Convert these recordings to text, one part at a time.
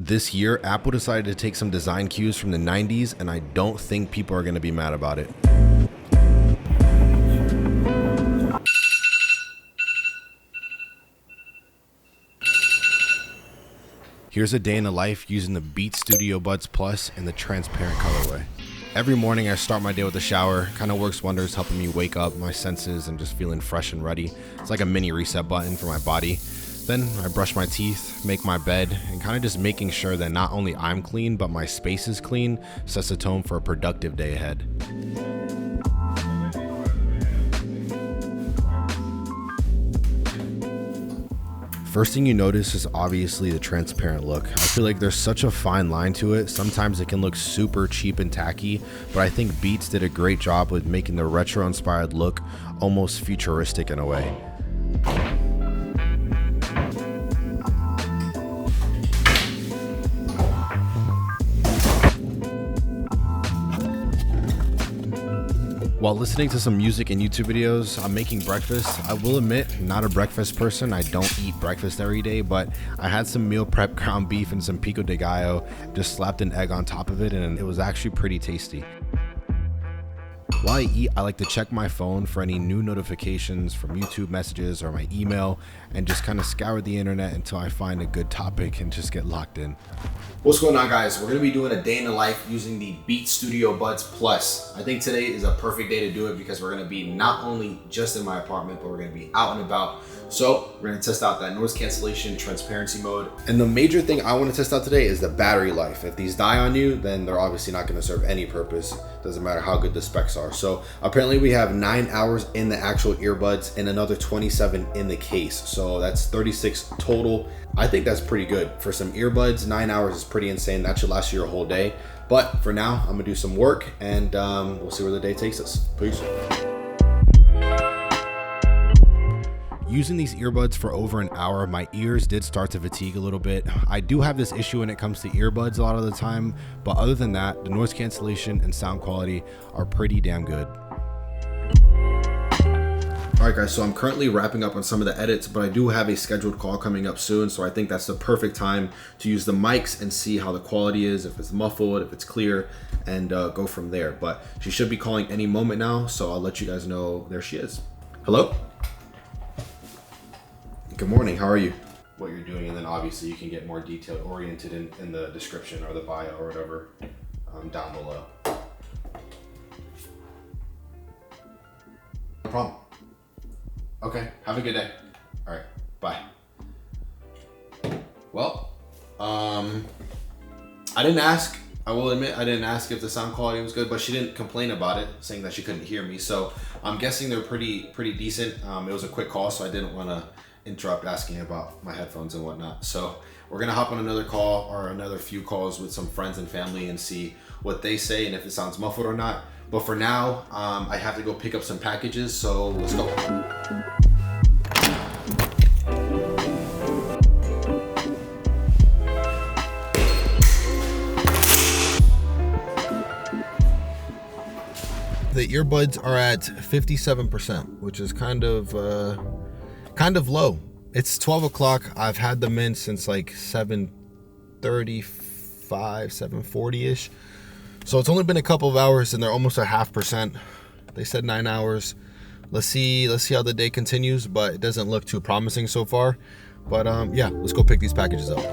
This year, Apple decided to take some design cues from the 90s, and I don't think people are going to be mad about it. Here's a day in the life using the Beats Studio Buds Plus in the transparent colorway. Every morning I start my day with a shower. Kind of works wonders, helping me wake up my senses and just feeling fresh and ready. It's like a mini reset button for my body. Then I brush my teeth, make my bed, and kind of just making sure that not only I'm clean, but my space is clean sets the tone for a productive day ahead. First thing you notice is obviously the transparent look. I feel like there's such a fine line to it. Sometimes it can look super cheap and tacky, but I think Beats did a great job with making the retro inspired look almost futuristic in a way. While listening to some music and YouTube videos, I'm making breakfast. I will admit, not a breakfast person. I don't eat breakfast every day, but I had some meal prep ground beef and some pico de gallo, just slapped an egg on top of it, and it was actually pretty tasty. While I eat, I like to check my phone for any new notifications from YouTube messages or my email, and just kind of scour the internet until I find a good topic and just get locked in. What's going on, guys? We're going to be doing a day in the life using the Beats Studio Buds Plus. I think today is a perfect day to do it because we're going to be not only just in my apartment, but we're going to be out and about. So we're going to test out that noise cancellation transparency mode. And the major thing I want to test out today is the battery life. If these die on you, then they're obviously not going to serve any purpose. Doesn't matter how good the specs are. So apparently we have 9 hours in the actual earbuds and another 27 in the case. So that's 36 total. I think that's pretty good. For some earbuds, 9 hours is pretty insane. That should last you your whole day. But for now, I'm gonna do some work and we'll see where the day takes us. Peace. Using these earbuds for over an hour, my ears did start to fatigue a little bit. I do have this issue when it comes to earbuds a lot of the time, but other than that, the noise cancellation and sound quality are pretty damn good. All right, guys, so I'm currently wrapping up on some of the edits, but I do have a scheduled call coming up soon, so I think that's the perfect time to use the mics and see how the quality is, if it's muffled, if it's clear, and go from there. But she should be calling any moment now, so I'll let you guys know. There she is. Hello? Good morning, how are you? What you're doing, and then obviously you can get more detail oriented in the description or the bio or whatever down below. No problem. Okay, have a good day. All right, bye. Well, I didn't ask. I will admit I didn't ask if the sound quality was good, but she didn't complain about it, saying that she couldn't hear me. So I'm guessing they're pretty decent. It was a quick call, so I didn't want to interrupt asking about my headphones and whatnot. So we're gonna hop on another call or another few calls with some friends and family and see what they say and if it sounds muffled or not. But for now, I have to go pick up some packages, so let's go. The earbuds are at 57%, which is kind of low. It's 12 o'clock. I've had them in since like 7:35, 7:40-ish. So it's only been a couple of hours and they're almost at 0.5%. They said 9 hours. Let's see how the day continues, but it doesn't look too promising so far. But yeah, let's go pick these packages up.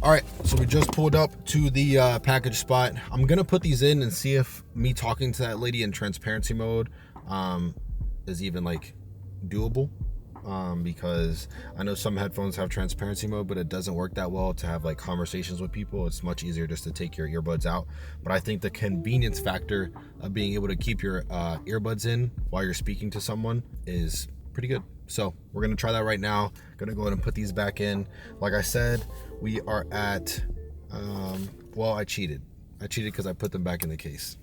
All right, so we just pulled up to the package spot. I'm gonna put these in and see if me talking to that lady in transparency mode is even like doable. Because I know some headphones have transparency mode, but it doesn't work that well to have like conversations with people. It's much easier just to take your earbuds out. But I think the convenience factor of being able to keep your earbuds in while you're speaking to someone is pretty good. So we're gonna try that right now. Gonna go ahead and put these back in. Like I said, we are at, well, I cheated because I put them back in the case.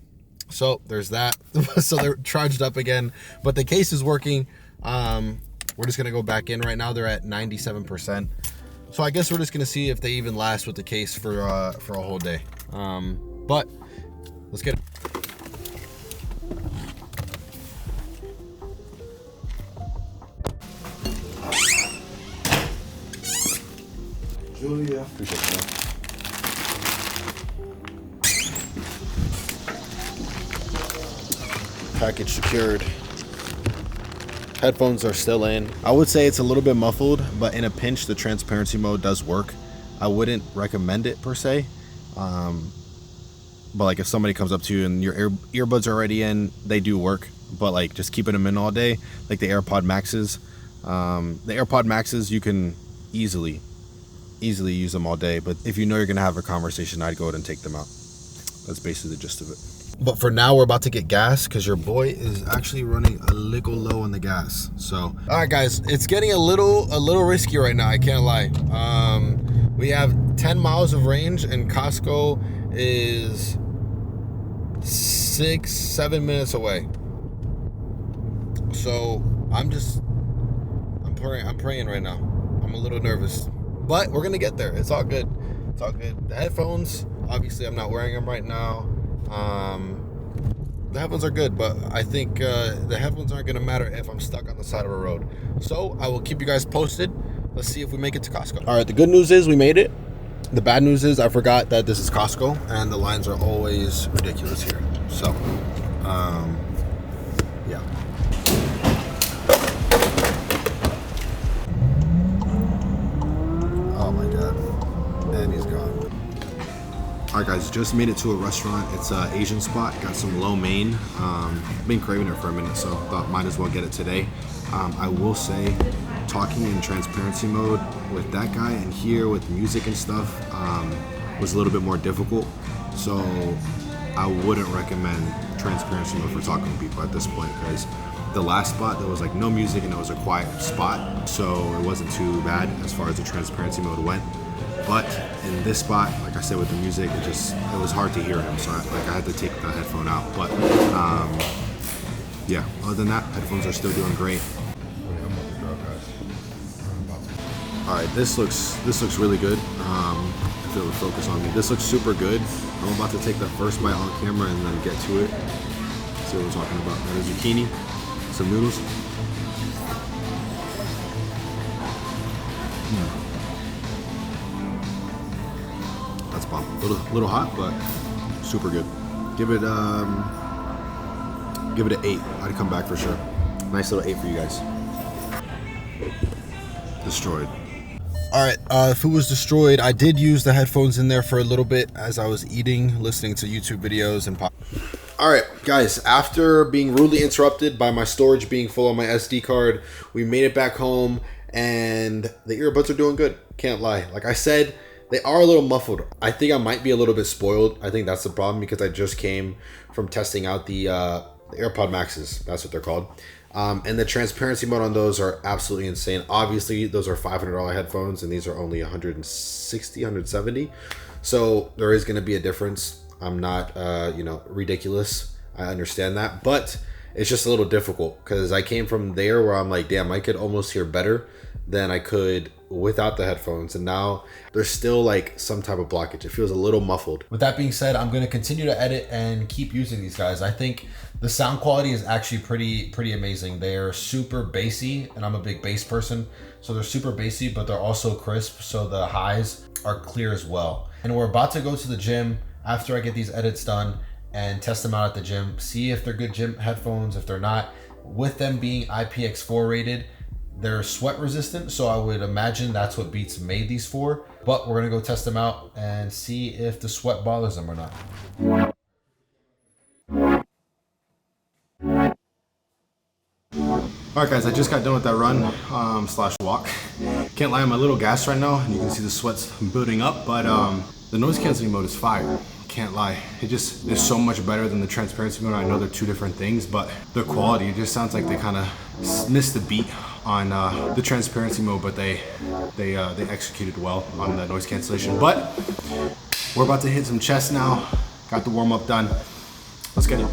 So there's that. So they're charged up again, but the case is working. We're just gonna go back in right now. They're at 97%. So I guess we're just gonna see if they even last with the case for a whole day. But let's get it. Julia. Appreciate it, man. Package secured. Headphones are still in. I would say it's a little bit muffled, but in a pinch, the transparency mode does work. I wouldn't recommend it per se. But like if somebody comes up to you and your earbuds are already in, they do work. But like just keeping them in all day, like the AirPod Maxes. The AirPod Maxes, you can easily use them all day. But if you know you're gonna have a conversation, I'd go ahead and take them out. That's basically the gist of it. But for now, we're about to get gas because your boy is actually running a little low on the gas. So, all right, guys, it's getting a little risky right now. I can't lie. We have 10 miles of range, and Costco is 6-7 minutes away. So I'm praying right now. I'm a little nervous, but we're gonna get there. It's all good. It's all good. The headphones, obviously, I'm not wearing them right now. The headphones are good, but I think the headphones aren't gonna matter if I'm stuck on the side of a road. So I will keep you guys posted. Let's see if we make it to Costco. All right, the good news is we made it. The bad news is I forgot that this is Costco and the lines are always ridiculous here. So, yeah. Oh my God, and he's gone. All right, guys, just made it to a restaurant. It's an Asian spot. Got some lo mein. Been craving it for a minute, so thought might as well get it today. I will say, talking in transparency mode with that guy and here with music and stuff was a little bit more difficult. So I wouldn't recommend transparency mode for talking to people at this point, because the last spot there was like no music and it was a quiet spot, so it wasn't too bad as far as the transparency mode went. But in this spot, like I said, with the music, it was hard to hear him, so I had to take the headphone out. But yeah, other than that, headphones are still doing great. All right, this looks really good. If it would focus on me, this looks super good. I'm about to take the first bite on camera and then get to it. See what we're talking about. Got a zucchini, some noodles. That's bomb. A little hot, but super good. Give it an 8. I'd come back for sure. Nice little 8 for you guys. Destroyed. All right, the food was destroyed. I did use the headphones in there for a little bit as I was eating, listening to YouTube videos and pop. All right, guys, after being rudely interrupted by my storage being full on my SD card, we made it back home and the earbuds are doing good. Can't lie. Like I said, they are a little muffled. I think I might be a little bit spoiled. I think that's the problem because I just came from testing out the AirPod Maxes. That's what they're called. And the transparency mode on those are absolutely insane. Obviously, those are $500 headphones, and these are only 160, 170. So there is going to be a difference. I'm not, ridiculous. I understand that, but it's just a little difficult because I came from there where I'm like, damn, I could almost hear better than I could without the headphones, and now there's still like some type of blockage. It feels a little muffled. With that being said, I'm going to continue to edit and keep using these guys. I think the sound quality is actually pretty amazing. They're super bassy, and I'm a big bass person, so they're super bassy, but they're also crisp, so the highs are clear as well. And we're about to go to the gym after I get these edits done and test them out at the gym, see if they're good gym headphones. If they're not, with them being IPX4 rated, they're sweat resistant, so I would imagine that's what Beats made these for. But we're gonna go test them out and see if the sweat bothers them or not. All right, guys, I just got done with that run slash walk. Can't lie, I'm a little gassed right now, and you can see the sweat's building up, but the noise canceling mode is fire. Can't lie, it just is so much better than the transparency mode. I know they're two different things, but the quality, it just sounds like they kind of missed the beat on the transparency mode, but they executed well on the noise cancellation. But we're about to hit some chest now. Got the warm up done. Let's get it.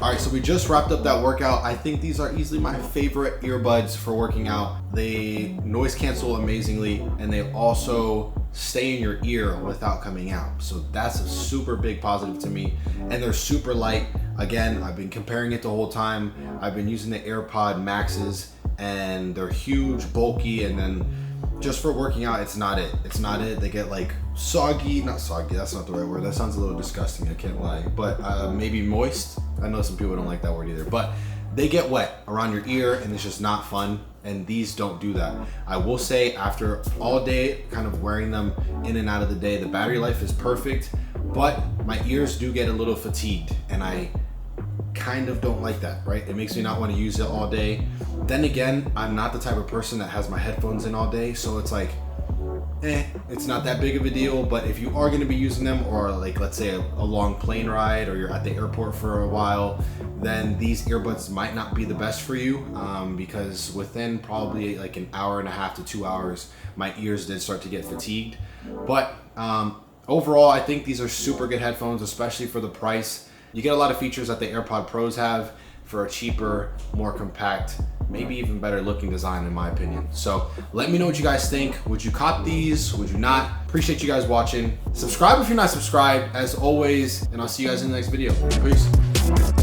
All right, so we just wrapped up that workout. I think these are easily my favorite earbuds for working out. They noise cancel amazingly, and they also stay in your ear without coming out. So that's a super big positive to me. And they're super light. Again, I've been comparing it the whole time. I've been using the AirPod Maxes, and they're huge, bulky, and then just for working out, it's not it. It's not it. They get like soggy, not soggy, that's not the right word. That sounds a little disgusting, I can't lie. But maybe moist. I know some people don't like that word either. But they get wet around your ear, and it's just not fun. And these don't do that. I will say, after all day kind of wearing them in and out of the day, the battery life is perfect, but my ears do get a little fatigued, and I kind of don't like that, right? It makes me not want to use it all day. Then again, I'm not the type of person that has my headphones in all day, so it's like, it's not that big of a deal. But if you are going to be using them, or like, let's say a long plane ride, or you're at the airport for a while, then these earbuds might not be the best for you, because within probably like an hour and a half to 2 hours, my ears did start to get fatigued. But overall, I think these are super good headphones, especially for the price. You get a lot of features that the AirPod Pros have for a cheaper, more compact, maybe even better looking design, in my opinion. So let me know what you guys think. Would you cop these? Would you not? Appreciate you guys watching. Subscribe if you're not subscribed, as always, and I'll see you guys in the next video. Peace.